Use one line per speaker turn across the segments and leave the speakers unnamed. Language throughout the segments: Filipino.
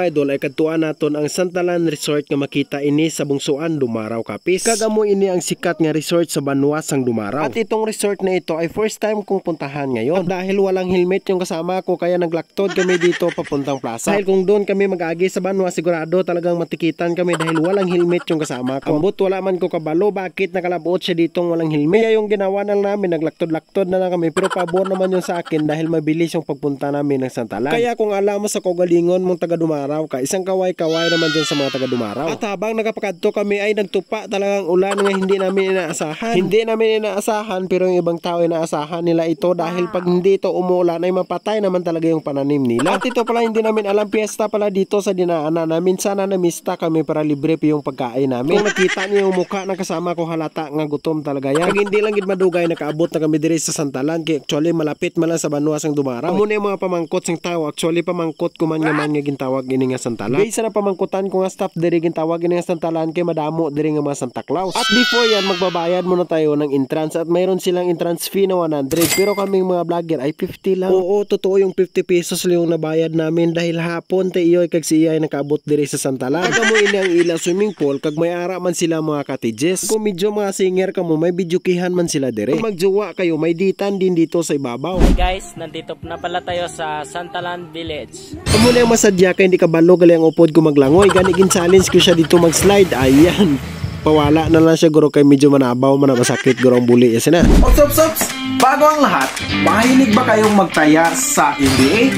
mga idol ay kadtuan naton ang Santalan Resort nga makita ini sa bungsuan Dumaraw Capiz. Kagamo ini ang sikat nga resort sa Banwa sang Dumaraw. At itong resort na ito ay first time kong puntahan ngayon. At dahil walang helmet yung kasama ko kaya naglaktod kami dito papuntang plaza. Dahil kung doon kami mag-agi sa Banwa sigurado talagang matikitan kami dahil walang helmet yung kasama ko. Ambot wala man ko kabalo bakit nakalabot siya ditong walang helmet. Kaya yung ginawa na namin naglaktod-laktod na lang kami pero pabor naman yung sa akin dahil mabilis yung pagpunta namin ng Santalan. Kaya kung alam mo sa kaugalingon mong taga Dumaraw ka, isang kaway-kaway naman dyan sa mga taga Dumaraw. At habang nakapakadto kami ay nagtupa talagang ulan nga hindi namin inaasahan. Hindi namin inaasahan pero yung ibang tao inaasahan nila ito dahil pag hindi ito umuulan ay mapatay naman talaga yung pananim nila. At ito pala hindi namin alam piyesta pala dito sa dinaanan namin. Sana namista kami para libre pa yung pagkain namin. Kung nakita niyo yung mukha ng kasama ko halata nga gutom talaga yan. Pag hindi lang gid madugay nakaabot na kami diri sa Santalan kay actually malapit man lang sa Banwa sang Dumaraw. Muna yung mga pamangkot sang tao actually pamangkot ko man nga gintawag ini nga Santalan. Based na pamangkutan ko nga staff diri gintawag ini nga Santalan kay madamo diri nga mga Santa Claus. At before yan magbabayad muna tayo ng entrance at mayroon silang entrance fee na 100 pero kaming mga vlogger ay 50 lang. Oo, totoo yung 50 pesos yung nabayad namin dahil hapon te iyoy kag siya ay nakaabot diri sa Santalan. Kamo ini ang ila swimming pool kag may ara man sila mga cottages. Kung medyo mga singer kamo may bidyukihan man sila diri. Kung magjowa kayo may ditan din dito sa ibabaw.
Hey guys, nandito na pala tayo sa Santalan Village.
Amo na yung masadya kay hindi kabalo gali ang upod ko maglangoy. Ganigin challenge ko siya dito mag-slide. Ayan. Pawala na lang siya guro kay medyo manabaw man masakit guro ang buli yan na.
Ops! Bago ang lahat, mahilig ba kayong magtaya sa NBA,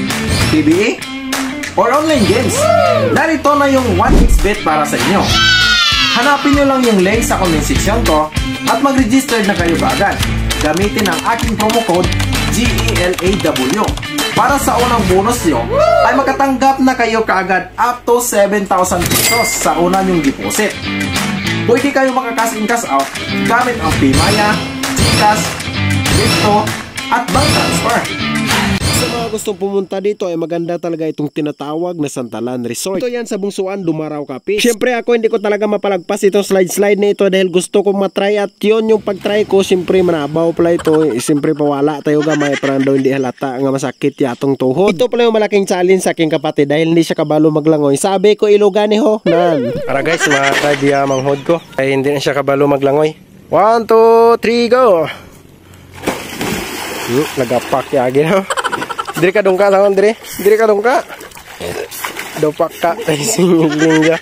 PBA, or online games? Narito na yung 1xBet para sa inyo. Hanapin nyo lang yung link sa comment section ko at mag-register na kayo agad. Gamitin ang aking promo code GELAW. Para sa unang bonus nyo, ay makatanggap na kayo kaagad up to 7,000 pesos sa una nyong deposit. Pwede kayo makakas in cash out gamit ang Paymaya, GCash, Crypto, at bank transfer.
Sa mga gustong pumunta dito ay maganda talaga itong tinatawag na Santalan Resort. Ito yan sa bungsuan Dumaraw Capiz. Siyempre ako hindi ko talaga mapalagpas itong slide na ito dahil gusto kong matry at yun yung pagtry ko. Siyempre manabaw pala ito. Siyempre pawala tayo gamay parang daw hindi halata nga masakit yatong tuhod. Ito pala yung malaking challenge sa aking kapatid dahil hindi siya kabalo maglangoy. Sabi ko ilugani ho. Nan. Para guys makatry diya manghod ko. Ay hindi na siya kabalo maglangoy. 1, 2, 3, go! Nagapak yagi ho. Diri ka dongka tahun diri ka dongka. Dopak ka singling dia.